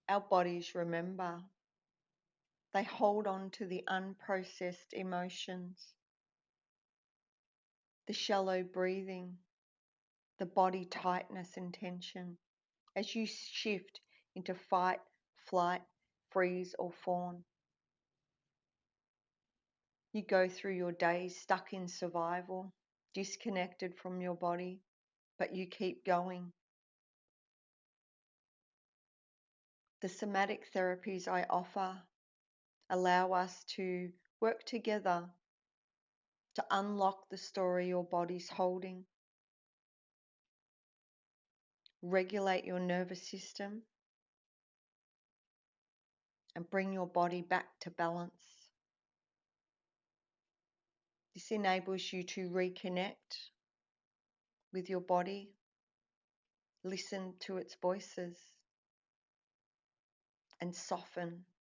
Our bodies remember. They hold on to the unprocessed emotions, the shallow breathing, the body tightness and tension as you shift into fight, flight, freeze, or fawn. You go through your days stuck in survival, disconnected from your body, but you keep going. The somatic therapies I offer allow us to work together to unlock the story your body's holding, regulate your nervous system, and bring your body back to balance. This enables you to reconnect with your body, listen to its voices, and soften